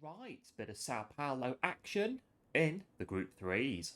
Right, bit of Sao Paulo action in the Group 3s.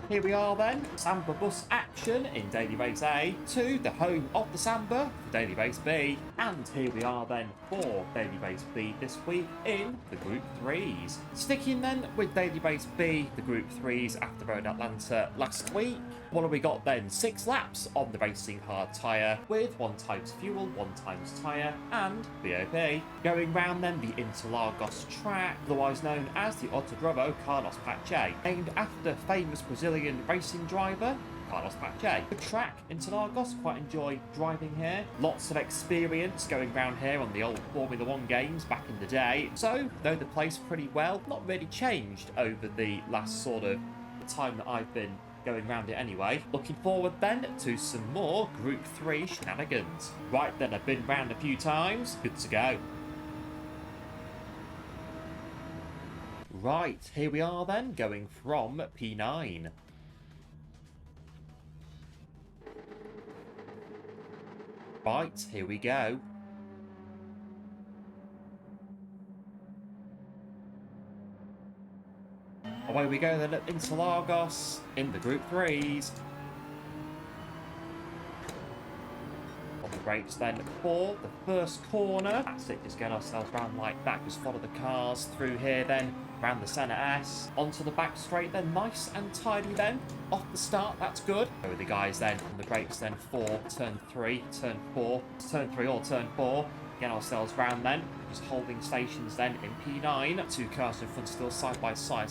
Here we are then, Samba bus action in Daily Race A to the home of the Samba for Daily Race B. And here we are then for Daily Race B this week in the Group 3s. Sticking then with Daily Race B, the Group 3s after Road Atlanta last week. What have we got then? 6 laps on the racing hard tyre with 1 times fuel, 1 times tyre and BOP. Going round then the Interlagos track, otherwise known as the Autodromo Carlos Pache, named after famous Brazilian racing driver Carlos Pache. The track, Interlagos, quite enjoy driving here. Lots of experience going around here on the old Formula 1 games back in the day. So, know the place pretty well. Not really changed over the last sort of time that I've been going around it anyway. Looking forward then to some more Group 3 shenanigans. Right then, I've been round a few times. Good to go. Right, here we are then, going from P9. Right, here we go. Away we go then at Interlagos in the Group 3s. On the brakes then for the first corner. That's it, just get ourselves round like that. Just follow the cars through here then, round the centre S. Onto the back straight then, nice and tidy then. Off the start, that's good. Go with the guys then, on the brakes then for turn 3, turn 4, turn 3 or turn 4. Get ourselves round then, just holding stations then in P9. 2 cars in front still side by side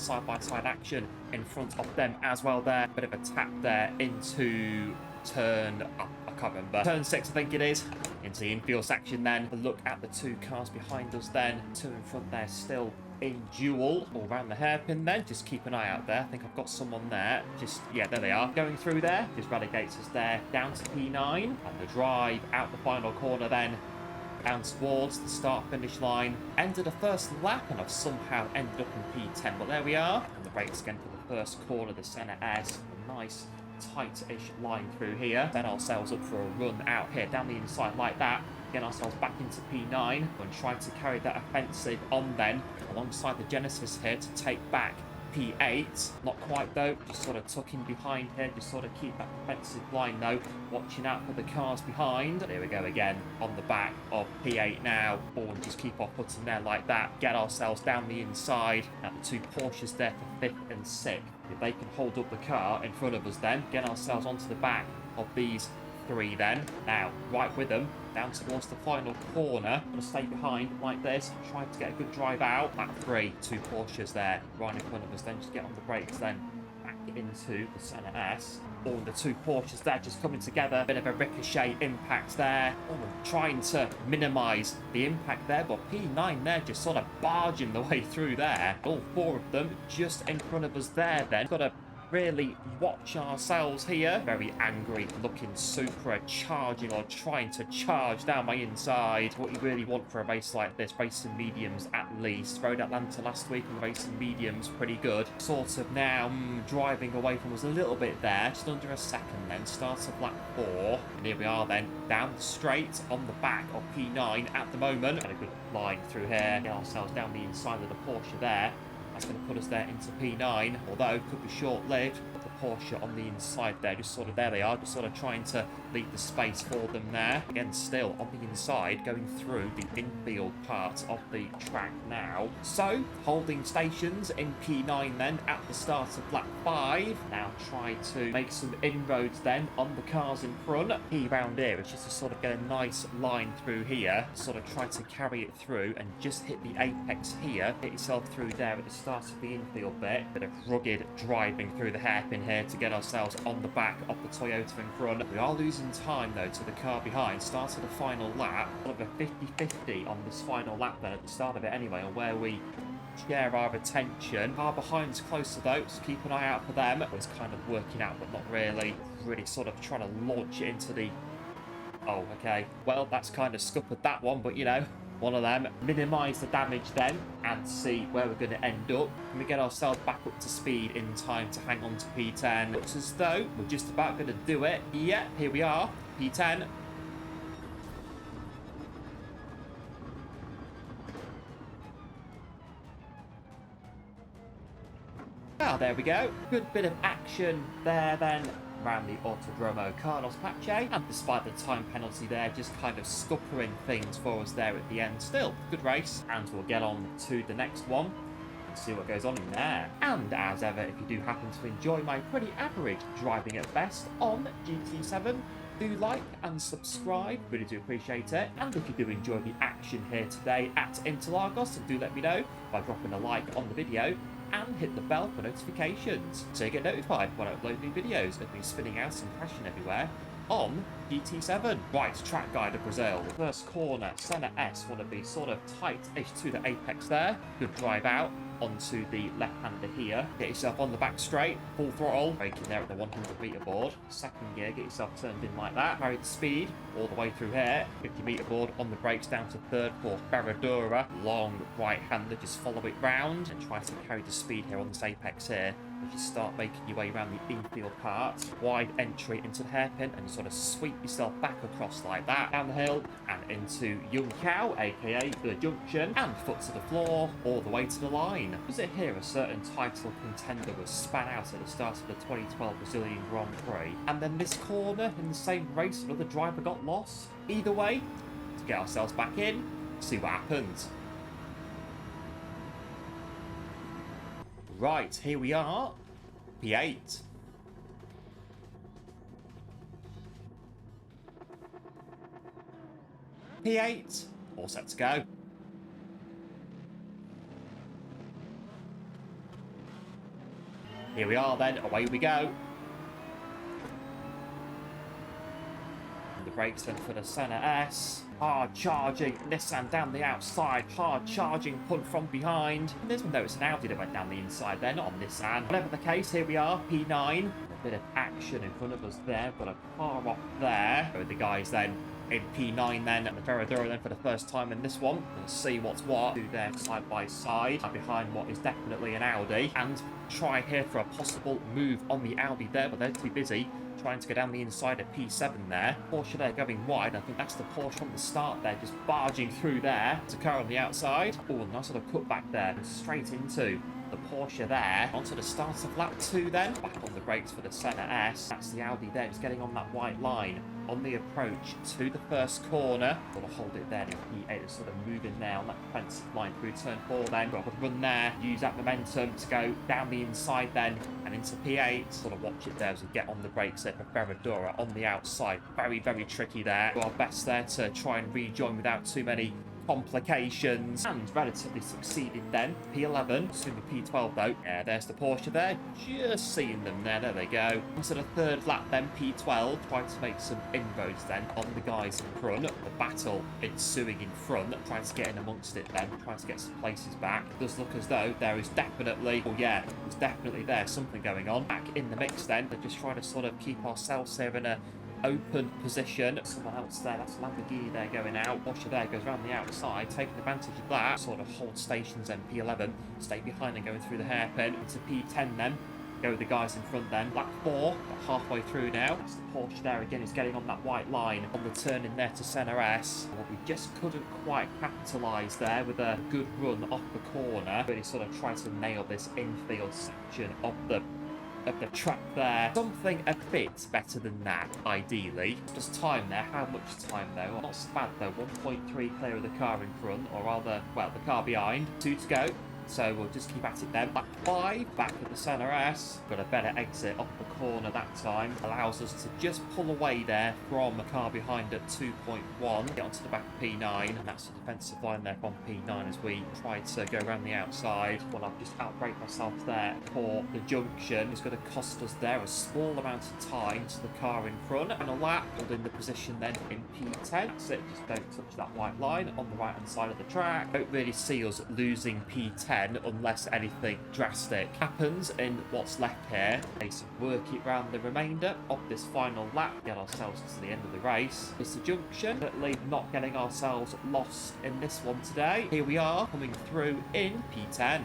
action in front of them as well there. Bit of a tap there into turn, I can't remember, turn 6 I think it is, into the infield section then. A look at the 2 cars behind us then, 2 in front there still in duel all around the hairpin then. Just keep an eye out there. I think I've got someone there. Just, yeah, there they are. Going through there. Just relegates us there down to P9. And the drive out the final corner then down towards the start-finish line. Ended the first lap and I've somehow ended up in P10. But there we are. And the brakes again for the first corner, the centre S. A nice tight-ish line through here. Set ourselves up for a run out here down the inside like that. Get ourselves back into P9 and try to carry that offensive on then alongside the Genesis here to take back P8. Not quite though, just sort of tucking behind here, just sort of keep that offensive line though, watching out for the cars behind. There we go again on the back of P8 now. Or just keep our foot in there like that, get ourselves down the inside at the 2 Porsches there for 5th and 6th. If they can hold up the car in front of us then, get ourselves onto the back of these 3 then. Now, right with them, down towards the final corner. Gonna stay behind like this, try to get a good drive out. Lap 3, 2 Porsches there, right in front of us, then just get on the brakes then, back into the centre S. All the 2 Porsches there just coming together, bit of a ricochet impact there. Trying to minimise the impact there, but P9 there just sort of barging the way through there. All 4 of them just in front of us there then. Got to really watch ourselves here. Very angry looking Supra charging or trying to charge down my inside. What you really want for a race like this, racing mediums at least. Road Atlanta last week and racing mediums pretty good. Sort of now driving away from us a little bit there, just under a second then. Start of lap 4 and here we are then down the straight on the back of P9 at the moment. And a good line through here, get ourselves down the inside of the Porsche there. That's going to put us there into P9, although it could be short-lived. The Porsche on the inside there, just sort of, there they are, just sort of trying to leave the space for them there. Again, still on the inside, going through the infield part of the track now. So, holding stations in P9 then at the start of lap 5. Now try to make some inroads then on the cars in front. Key round here is just to sort of get a nice line through here, sort of try to carry it through and just hit the apex here. Get yourself through there at the start of the infield bit. Bit of rugged driving through the hairpin here to get ourselves on the back of the Toyota in front. We are losing time though to the car behind. Start of the final lap, sort of a 50-50 on this final lap then at the start of it anyway, on where we share our attention. Car behind's closer though, so keep an eye out for them. It's kind of working out but not really. Really sort of trying to launch it into the... Oh, okay. Well, that's kind of scuppered that one, but you know, one of them, minimise the damage then, and see where we're going to end up. Can we get ourselves back up to speed in time to hang on to P10? Looks as though we're just about going to do it. Yeah, here we are, P10. Ah, there we go. Good bit of action there then around the Autodromo Carlos Pache, and despite the time penalty there, just kind of scuppering things for us there at the end. Still, good race, and we'll get on to the next one and see what goes on in there. And as ever, if you do happen to enjoy my pretty average driving at best on GT7, do like and subscribe, really do appreciate it. And if you do enjoy the action here today at Interlagos, then do let me know by dropping a like on the video and hit the bell for notifications so you get notified when I upload new videos of me spinning out and crashing everywhere on GT7. Right, track guide of Brazil. First corner, centre S, want to be sort of tight-ish to the apex there. Good drive out onto the left-hander here. Get yourself on the back straight, full throttle, braking there at the 100-metre board. Second gear, get yourself turned in like that. Carry the speed all the way through here. 50-metre board on the brakes down to third for Ferradura. Long right-hander, just follow it round and try to carry the speed here on this apex here. As you start making your way around the infield part, wide entry into the hairpin, and you sort of sweep yourself back across like that, down the hill and into Young Cow, aka the junction, and foot to the floor, all the way to the line. Was it here a certain title contender was span out at the start of the 2012 Brazilian Grand Prix, and then this corner in the same race another driver got lost? Either way, to get ourselves back in, see what happens. Right, here we are, P8. P8, all set to go. Here we are then, away we go. And the brakes then for the centre S. Hard charging Nissan down the outside, hard charging punt from behind. And there's no, it's an Audi that went down the inside there, not on Nissan. Whatever the case, here we are, P9. A bit of action in front of us there, got a car off there. With the guys then in P9 then, and the Ferradura then for the first time in this one. We'll see what's what. Do there side by side, behind what is definitely an Audi. And try here for a possible move on the Audi there, but they're too busy trying to go down the inside of P7 there. Porsche there going wide. I think that's the Porsche from the start there, just barging through there. It's a car on the outside. Oh, nice little cut back there. Straight into the Porsche there. Onto the start of lap 2 then. Back on the brakes for the centre S. That's the Audi there, just getting on that white line on the approach to the first corner. Got to hold it there. P8 is sort of moving there on that defensive line through turn 4 then. Got to run there. Use that momentum to go down the inside then and into P8. Sort of watch it there as we get on the brakes there for Ferradura on the outside. Very, very tricky there. Do our best there to try and rejoin without too many complications, and relatively succeeded then. P11, soon the P12 though. Yeah, there's the Porsche there, just seeing them there, there they go. Into the third lap then, P12, trying to make some inroads then on the guys in front. The battle ensuing in front, trying to get in amongst it then, trying to get some places back. It does look as though there is definitely, oh yeah, there's definitely there something going on. Back in the mix then, they're just trying to sort of keep ourselves here in a open position. Someone else there, that's Lamborghini there going out. Porsche there goes around the outside, taking advantage of that. Sort of hold stations then, P11, stay behind and going through the hairpin. Into P10 then, go with the guys in front then. Lap 4, halfway through now. That's the Porsche there again, is getting on that white line on the turn in there to centre S. Well, we just couldn't quite capitalise there with a good run off the corner. Really sort of trying to nail this infield section of the track there. Something a bit better than that, ideally. Just time there. How much time though? Not so bad though. 1.3 clear of the car in front, or rather, well, the car behind. 2 to go. So we'll just keep at it then. Lap 5, back at the centre S. Got a better exit off the corner that time. Allows us to just pull away there from the car behind at 2.1. Get onto the back of P9. And that's the defensive line there from P9 as we try to go around the outside. Well, I've just outbraked myself there for the junction. It's going to cost us there a small amount of time to the car in front. And a lap, holding the position then in P10. That's it. Just don't touch that white line on the right-hand side of the track. Don't really see us losing P10 P10 unless anything drastic happens in what's left here. Nice work it round the remainder of this final lap, get ourselves to the end of the race. It's a junction, certainly not getting ourselves lost in this one today. Here we are coming through in P10.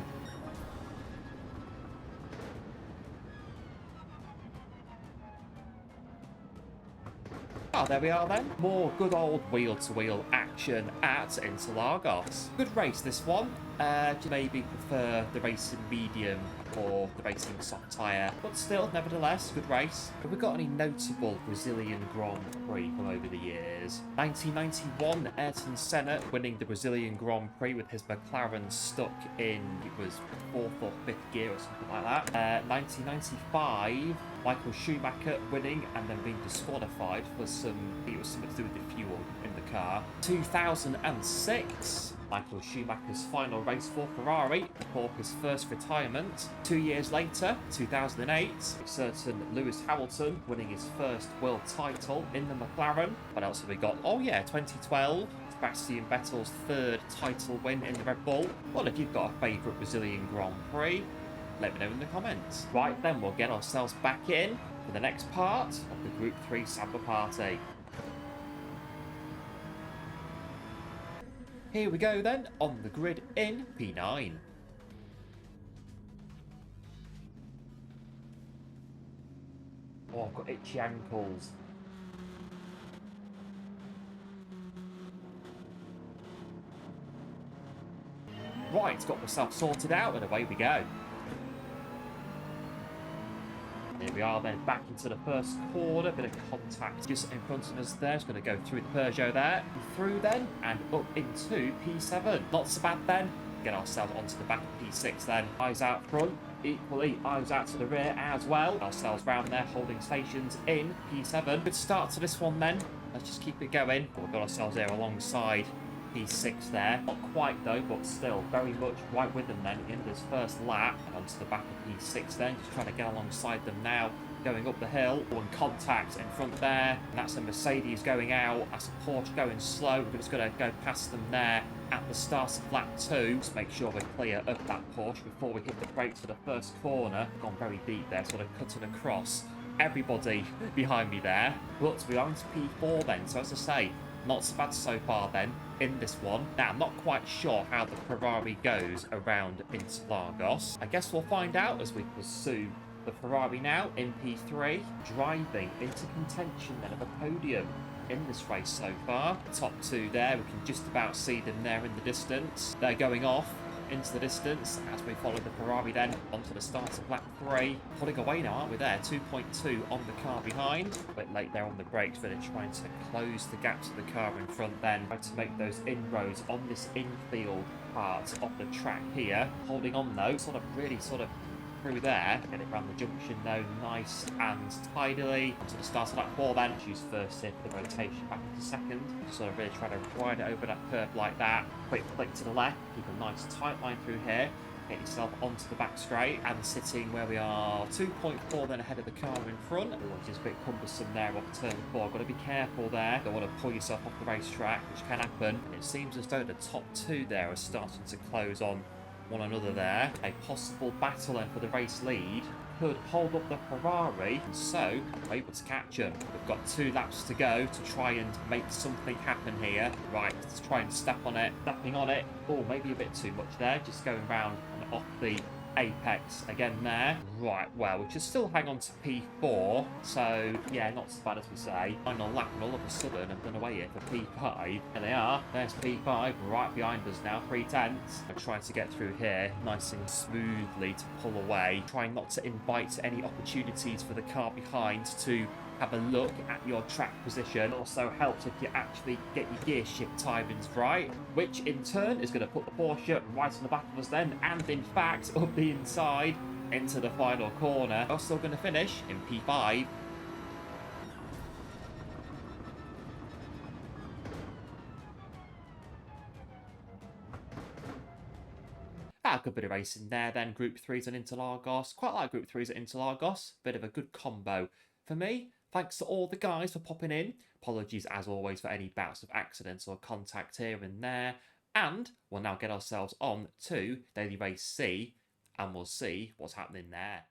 Oh, there we are then. More good old wheel-to-wheel action at Interlagos. Good race, this one. Do you maybe prefer the racing medium or the racing soft tyre? But still, nevertheless, good race. Have we got any notable Brazilian Grand Prix from over the years? 1991, Ayrton Senna winning the Brazilian Grand Prix with his McLaren stuck in, it was 4th or 5th gear or something like that. 1995, Michael Schumacher winning and then being disqualified for it was something to do with the fuel in the car. 2006, Michael Schumacher's final race for Ferrari before his first retirement. 2 years later, 2008, a certain Lewis Hamilton winning his first world title in the McLaren. What else have we got? Oh yeah, 2012. Sebastian Vettel's third title win in the Red Bull. Well, if you've got a favourite Brazilian Grand Prix, let me know in the comments. Right then, we'll get ourselves back in for the next part of the Group 3 Samba Party. Here we go then, on the grid in P9. Oh, I've got itchy ankles. Right, got myself sorted out and away we go. Here we are then, back into the first corner, bit of contact just in front of us there. It's going to go through the Peugeot there, through then, and up into P7. Not so bad then. Get ourselves onto the back of P6 then. Eyes out front, equally eyes out to the rear as well. Get ourselves round there, holding stations in P7. Good start to this one then. Let's just keep it going. We've got ourselves there alongside P6 there. Not quite though, but still very much right with them then in this first lap. And onto the back of P6 then, just trying to get alongside them now, going up the hill. One contact in front there, and that's a Mercedes going out. That's a Porsche going slow. We're just going to go past them there at the start of lap 2. Just make sure we're clear of that Porsche before we hit the brakes for the first corner. Gone very deep there, sort of cutting across everybody behind me there. But we are into P4 then, so as I say, not so bad so far then in this one. Now, I'm not quite sure how the Ferrari goes around Interlagos. I guess we'll find out as we pursue the Ferrari now in P3, driving into contention then of a podium in this race so far. The top two there, we can just about see them there in the distance. They're going off into the distance as we follow the Ferrari then onto the start of lap 3. Pulling away now, aren't we there? 2.2 on the car behind. A bit late there on the brakes, but they're trying to close the gap to the car in front then. Trying to make those inroads on this infield part of the track here. Holding on though, really through there. Get it around the junction though, nice and tidily. Onto the start of lap 4 then. Choose first here for the rotation back into second. Sort of really try to ride it over that curve like that. Quick flick to the left. Keep a nice tight line through here. Get yourself onto the back straight and sitting where we are 2.4 then ahead of the car in front, which is a bit cumbersome there off turn 4. Got to be careful there. Don't want to pull yourself off the racetrack, which can happen. And it seems as though the top two there are starting to close on one another there. A possible battle then for the race lead could hold up the Ferrari, and so we're able to catch them. We've got 2 laps to go to try and make something happen here. Right, let's try and step on it, stepping on it. Oh, maybe a bit too much there, just going round and off the apex again there. Right, well, we should still hang on to P4, so yeah, not so bad as we say. Final lap, and all of a sudden I've done away here for P5. There they are, there's P5 right behind us now, 3/10. I'm trying to get through here nice and smoothly to pull away, trying not to invite any opportunities for the car behind to have a look at your track position. Also helps if you actually get your gear shift timings right, which in turn is going to put the Porsche right on the back of us then, and in fact up the inside into the final corner. We're still going to finish in P5. A good bit of racing there then. Group 3s on Interlagos. Quite like Group 3s at Interlagos. Bit of a good combo for me. Thanks to all the guys for popping in. Apologies as always for any bouts of accidents or contact here and there. And we'll now get ourselves on to Daily Race C, and we'll see what's happening there.